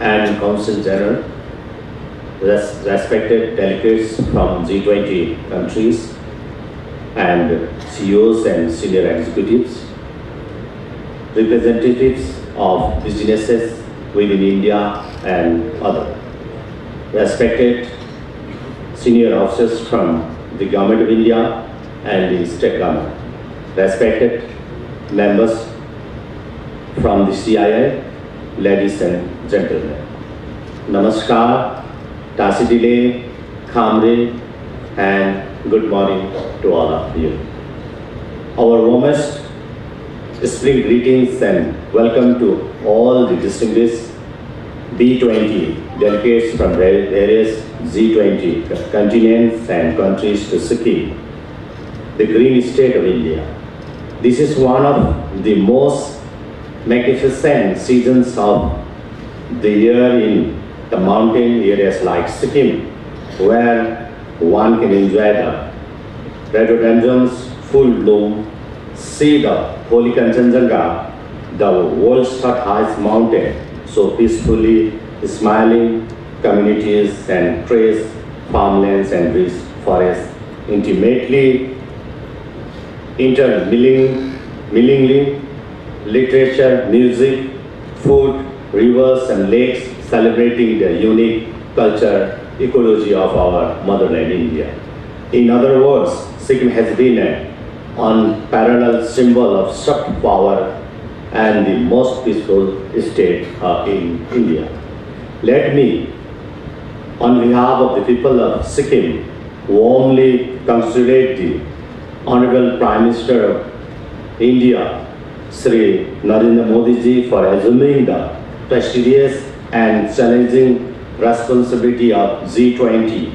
and Council General, respected delegates from G20 countries, and CEOs and senior executives, representatives of businesses within India and other, respected senior officers from the Government of India and the state government, respected members from the CIA, ladies and gentlemen. Namaskar, Tasidile, Khamre, and good morning to all of you. Our warmest spring greetings and welcome to all the distinguished B20 delegates from various G20 continents and countries to Sikkim, the green state of India. This is one of the most magnificent seasons of the year in the mountain areas like Sikkim, where one can enjoy the rhododendrons full bloom, see the holy Kanchenjunga, the world's third highest mountain, so peacefully smiling communities and trees, farmlands and rich forests, intimately intermingling literature, music, food, rivers and lakes, celebrating the unique culture, ecology of our motherland India. In other words, Sikkim has been an unparalleled symbol of soft power and the most peaceful state in India. Let me, on behalf of the people of Sikkim, warmly congratulate the Honorable Prime Minister of India, Sri Narendra Modi ji, for assuming the prestigious and challenging responsibility of G20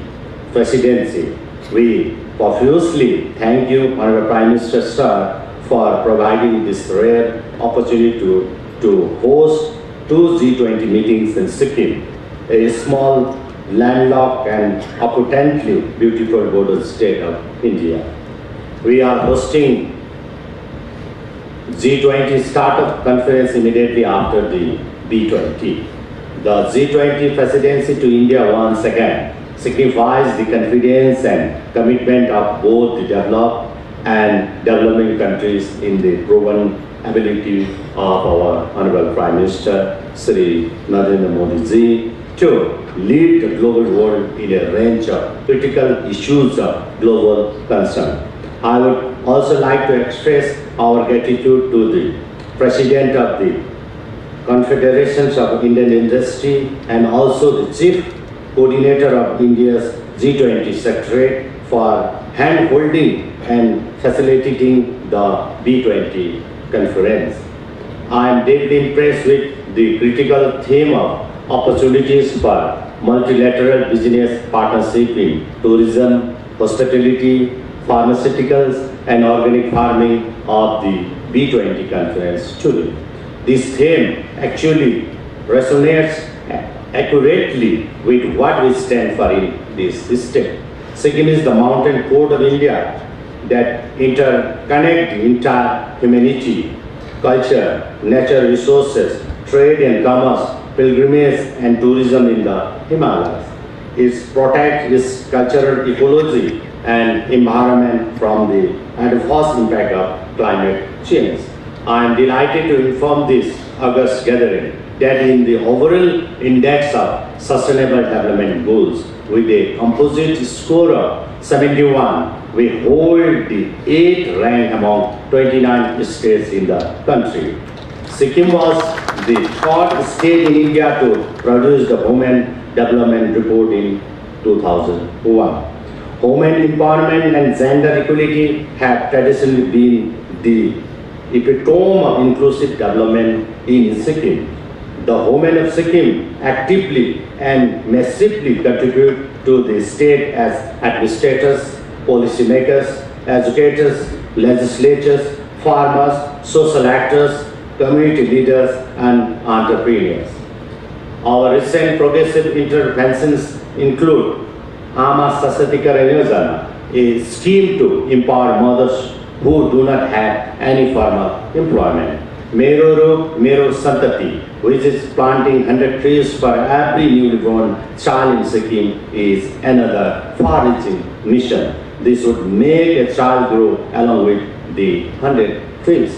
presidency. We profusely thank you, Honorable Prime Minister Sir, for providing this rare opportunity to host two G20 meetings in Sikkim, a small, landlocked and opulently beautiful border state of India. We are hosting G20 Startup Conference immediately after the B20. The G20 presidency to India once again signifies the confidence and commitment of both the developed and developing countries in the proven ability of our Honorable Prime Minister Sri Narendra Modi ji to lead the global world in a range of critical issues of global concern. I would also like to express our gratitude to the President of the Confederations of Indian Industry and also the Chief Coordinator of India's G20 Secretariat for hand-holding and facilitating the B20 conference. I am deeply impressed with the critical theme of opportunities for multilateral business partnership in tourism, hospitality, pharmaceuticals and organic farming of the B20 conference today. This theme actually resonates accurately with what we stand for in this system. Sikkim is the mountain port of India that interconnect the entire humanity, culture, natural resources, trade and commerce, pilgrimage and tourism in the Himalayas. It protects its cultural ecology and environment from the adverse impact of climate change. I am delighted to inform this August gathering that in the overall index of Sustainable Development Goals, with a composite score of 71, we hold the 8th rank among 29 states in the country. Sikkim was the 3rd state in India to produce the Women Development Report in 2001. Women empowerment and gender equality have traditionally been the epitome of inclusive development in Sikkim. The women of Sikkim actively and massively contribute to the state as administrators, policymakers, educators, legislators, farmers, social actors, community leaders, and entrepreneurs. Our recent progressive interventions include Ama Sasaktikara Yojana, a scheme to empower mothers who do not have any formal employment. Meru Meru Santati, which is planting 100 trees for every newly born child in Sikkim, is another far-reaching mission. This would make a child grow along with the 100 trees.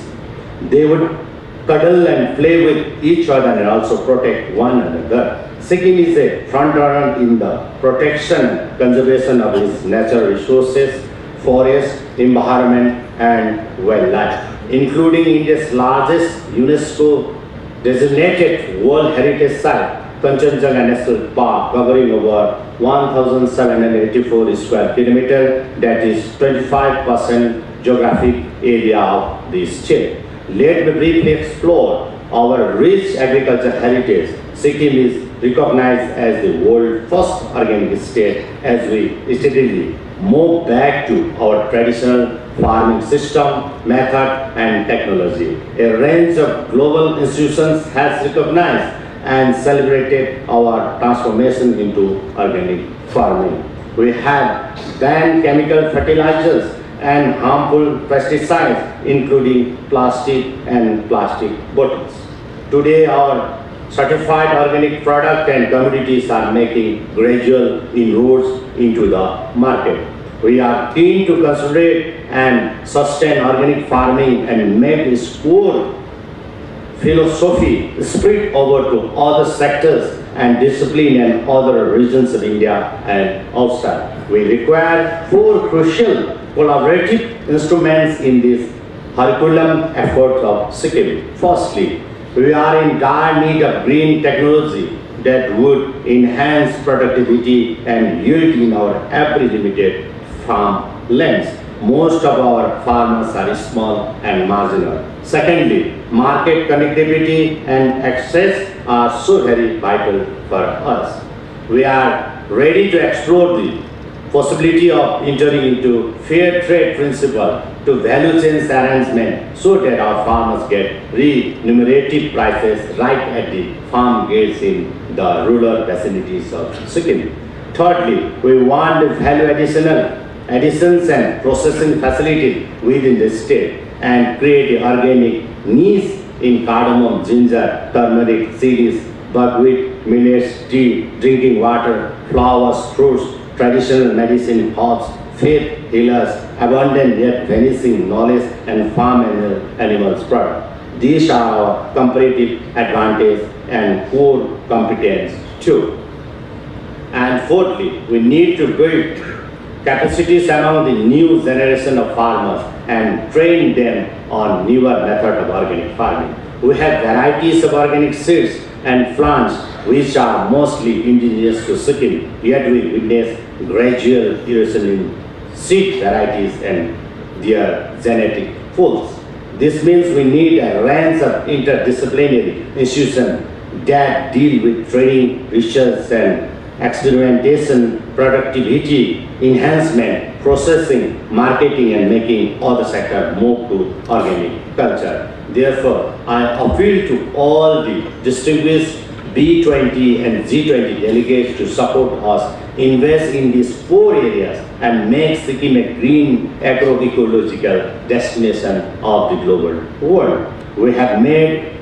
They would cuddle and play with each other and also protect one another. Sikkim is a front-runner in the protection and conservation of its natural resources, forest, environment, and wildlife, including India's largest UNESCO-designated World Heritage Site, Kanchenjunga National Park, covering over 1,784 square kilometers, that is 25% geographic area of the state. Let me briefly explore our rich agricultural heritage. Sikkim is recognized as the world's first organic state as we steadily move back to our traditional farming system, method, and technology. A range of global institutions has recognized and celebrated our transformation into organic farming. We have banned chemical fertilizers and harmful pesticides, including plastic and plastic bottles. Today, our certified organic product and commodities are making gradual inroads into the market. We are keen to consolidate and sustain organic farming and make its core philosophy spread over to other sectors and discipline and other regions of India and outside. We require 4 crucial collaborative instruments in this Herculean effort of Sikkim. Firstly, we are in dire need of green technology that would enhance productivity and yield in our every limited farm lands. Most of our farmers are small and marginal. Secondly, market connectivity and access are so very vital for us. We are ready to explore the possibility of entering into fair trade principle to value chain arrangement so that our farmers get remunerative prices right at the farm gates in the rural vicinities of Sikkim. Thirdly, we want the value additions and processing facilities within the state and create the organic niche in cardamom, ginger, turmeric, chilies, buckwheat, millets, tea, drinking water, flowers, fruits, traditional medicine, herbs, faith healers, abundant yet vanishing knowledge, and farm animals product. These are our comparative advantage and core competence too. And fourthly, we need to build capacities among the new generation of farmers and train them on newer method of organic farming. We have varieties of organic seeds and plants which are mostly indigenous to Sikkim, yet we witness gradual erosion in seed varieties and their genetic pools. This means we need a range of interdisciplinary institutions that deal with training, research and experimentation, productivity, enhancement, processing, marketing and making other sectors move to organic culture. Therefore, I appeal to all the distinguished B20 and G20 delegates to support us, invest in these 4 areas and make Sikkim a green agroecological destination of the global world. We have made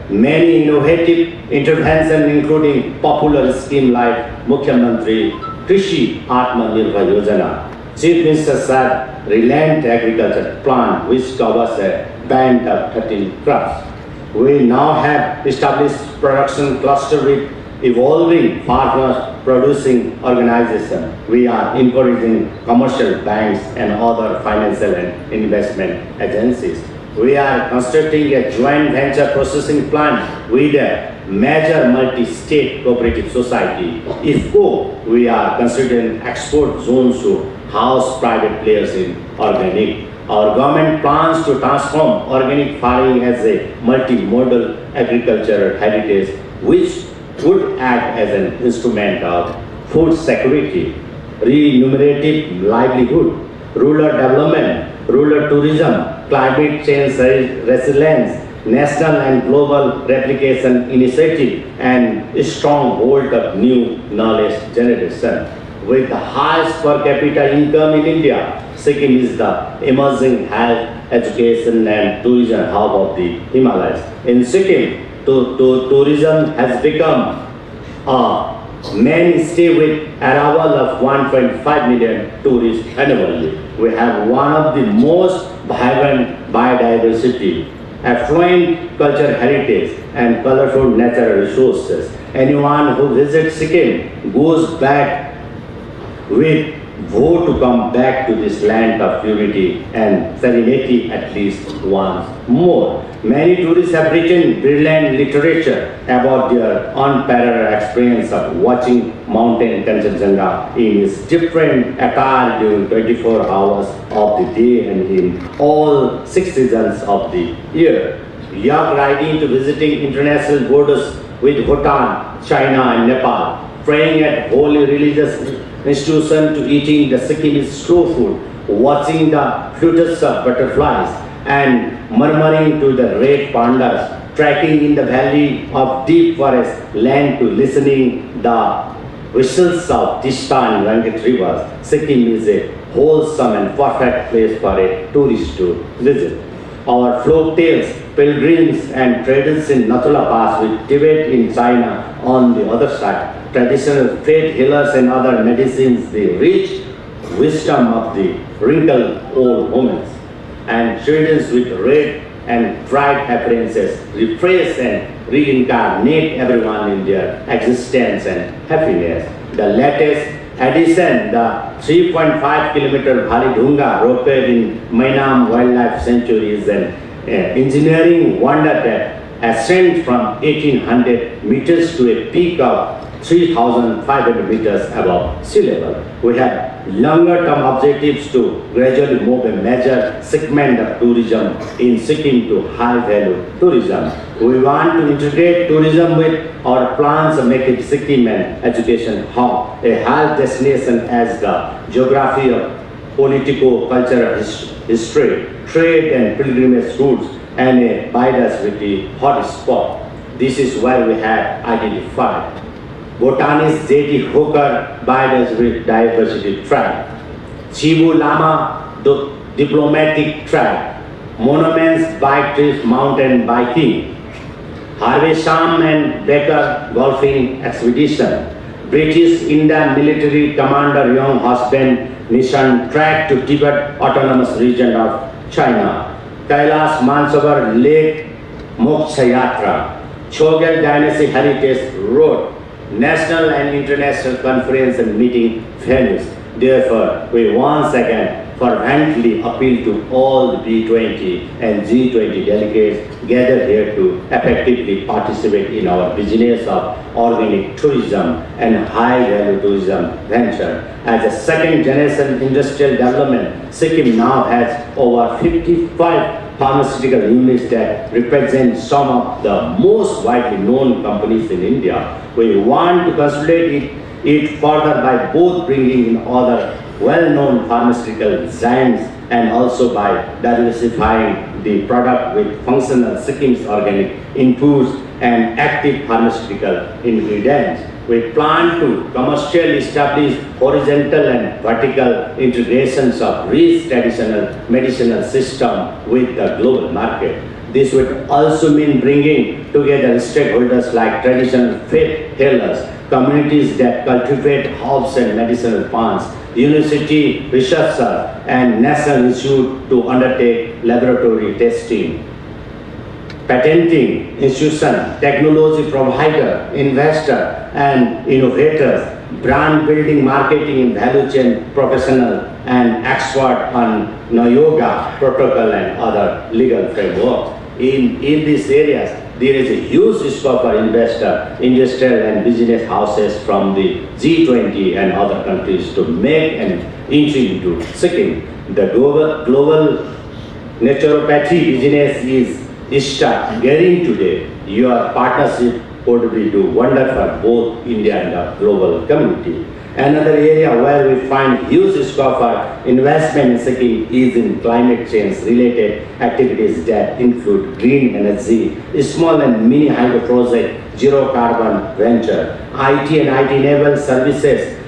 many innovative interventions including popular schemes like Mukhyamantri Krishi Atmanirbhar Yojana. Chief Minister said Reliant Agriculture Plan which covers a band of 13 crops. We now have established production cluster with evolving farmers producing organizations. We are encouraging commercial banks and other financial and investment agencies. We are constructing a joint venture processing plant with a major multi-state cooperative society. IFCO, we are considering export zones to house private players in organic. Our government plans to transform organic farming as a multimodal agricultural heritage which would act as an instrument of food security, remunerative livelihood, rural development, rural tourism, climate change resilience, national and global replication initiative, and a strong hold of new knowledge generation. with the highest per capita income in India. Sikkim is the emerging health, education and tourism hub of the Himalayas. In Sikkim, tourism has become a mainstay with arrival of 1.5 million tourists annually. We have one of the most vibrant biodiversity, affluent cultural heritage and colorful natural resources. Anyone who visits Sikkim goes back with vow to come back to this land of purity and serenity at least once more. Many tourists have written brilliant literature about their unparalleled experience of watching mountain Kanchenjunga in its different attire during 24 hours of the day and in all 6 seasons of the year. Yak riding to visiting international borders with Bhutan, China and Nepal, praying at holy religious institutions to eating the Sikkimese slow food, watching the flutters of butterflies and murmuring to the red pandas, trekking in the valley of deep forest land to listening the whistles of Tista and Rangat rivers. Sikkim is a wholesome and perfect place for a tourist to visit. Our folk tales, pilgrims and traders in Nathula Pass with Tibet in China on the other side, traditional faith healers and other medicines, the rich wisdom of the wrinkled old women, and children with red and bright appearances refresh and reincarnate everyone in their existence and happiness. The latest addition, the 3.5 kilometer Bhali Dhunga roadway in Mainam Wildlife Sanctuary is an engineering wonder that ascends from 1800 meters to a peak of 3,500 meters above sea level. We have longer-term objectives to gradually move a major segment of tourism in Sikkim to high-value tourism. We want to integrate tourism with our plans to make it Sikkim an education hub, a health destination as the geography of politico-cultural history, trade and pilgrimage routes, and a biodiversity hotspot. This is where we have identified botanist J.D. Hooker Biodiversity Track, Chibu Lama Diplomatic Track, Monuments Bike Trips Mountain Biking, Harvey Sham and Becker Golfing Expedition, British Indian Military Commander Young Husband Mission Track to Tibet Autonomous Region of China, Kailash Mansarovar Lake Moksha Yatra, Chogyal Dynasty Heritage Road, national and international conference and meeting venues. Therefore, we once again fervently appeal to all the B20 and G20 delegates gathered here to effectively participate in our business of organic tourism and high-value tourism venture. As a second-generation industrial development, Sikkim now has over 55 pharmaceutical units that represent some of the most widely known companies in India. We want to consolidate it further by both bringing in other well-known pharmaceutical giants and also by diversifying the product with functional Sikkim's organic inputs and active pharmaceutical ingredients. We plan to commercially establish horizontal and vertical integrations of rich traditional medicinal system with the global market. This would also mean bringing together stakeholders like traditional faith healers, communities that cultivate herbs and medicinal plants, university researchers, and national institute to undertake laboratory testing, patenting institution, technology provider, investor, and innovators, brand building, marketing, and value chain professional and expert on yoga protocol and other legal frameworks. In these areas, there is a huge scope for investor, industrial and business houses from the G20 and other countries to make an entry into Sikkim. The global naturopathy business is getting today. Your partnership would be do wonder for both India and the global community. Another area where we find huge scope for investment in Sikkim is in climate change related activities that include green energy, small and mini hydro project, zero carbon venture, IT and IT enabled services,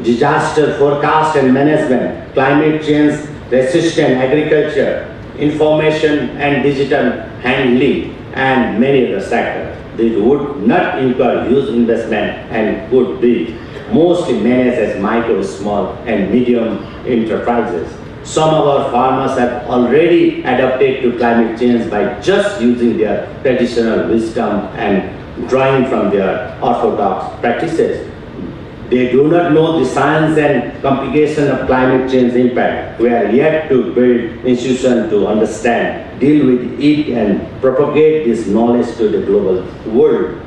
disaster forecast and management, climate change, resistant agriculture, information and digital handling, and many other sectors. They would not incur huge investment and could be mostly managed as micro, small, and medium enterprises. Some of our farmers have already adapted to climate change by just using their traditional wisdom and drawing from their orthodox practices. They do not know the science and complication of climate change impact. We are yet to build institutions to understand, deal with it, and propagate this knowledge to the global world.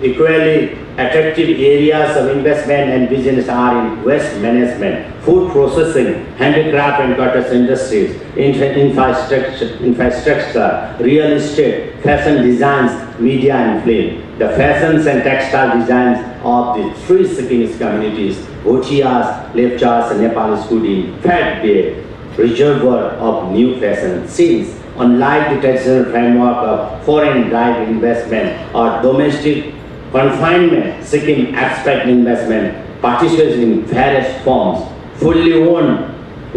Equally attractive areas of investment and business are in waste management, food processing, handicraft and cottage industries, infrastructure, real estate, fashion designs, media and film. The fashions and textile designs of the three Sikkimese communities, Bhotias, Lepchas and Nepalis could in fact be a reservoir of new fashion scenes. Unlike the traditional framework of foreign direct investment or domestic confinement, Sikkim abstract investment participates in various forms, fully owned,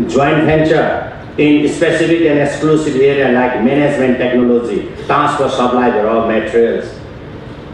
joint venture in specific and exclusive area like management technology, transfer supply of raw materials,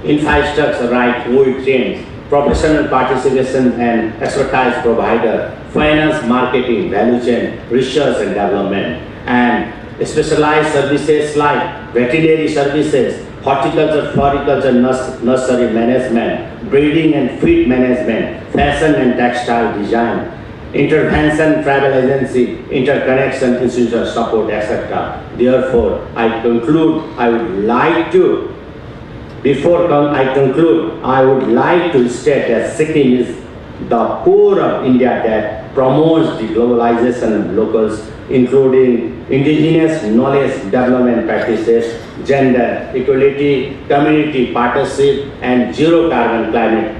infrastructure right cold chains, professional participation and expertise provider, finance, marketing, value chain, research and development, and specialized services like veterinary services, horticulture, floriculture, nursery management, breeding and feed management, fashion and textile design, intervention, travel agency, interconnection, institutional support, etc. Therefore, I conclude, before I conclude, I would like to state that Sikkim is the core of India that promotes the globalization of locals, including indigenous knowledge development practices, gender equality, community partnership, and zero carbon climate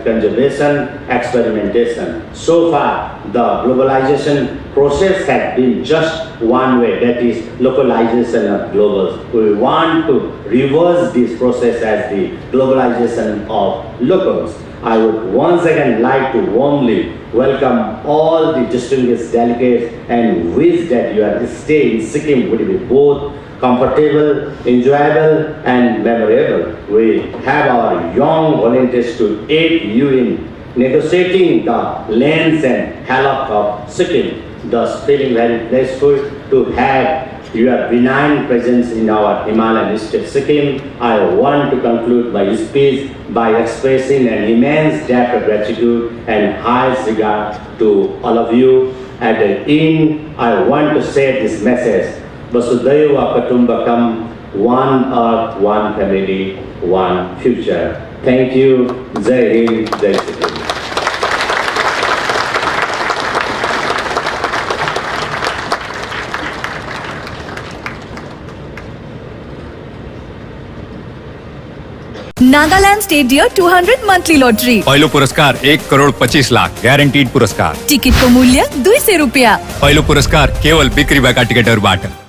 conservation experimentation. So far, the globalization process has been just one way, that is localization of globals. We want to reverse this process as the globalization of locals. I would once again like to warmly welcome all the distinguished delegates and wish that your stay in Sikkim would be both comfortable, enjoyable, and memorable. We have our young volunteers to aid you in negotiating the lands and hillock of Sikkim, thus feeling very blissful to have your benign presence in our Himalayan state Sikkim. I want to conclude my speech by expressing an immense debt of gratitude and highest regard to all of you. At the end, I want to say this message: Vasudhaiva Kutumbakam, one earth, one family, one future. Thank you. Jai Hind, Jai Sikkim. Nagaland state dear 200 monthly lottery. पहिलो पुरस्कार 1,25,00,000 ग्यारेन्टीड पुरस्कार। टिकटको मूल्य 200 रुपैयाँ। पहिलो पुरस्कार केवल बिक्री भएका टिकटहरूबाट।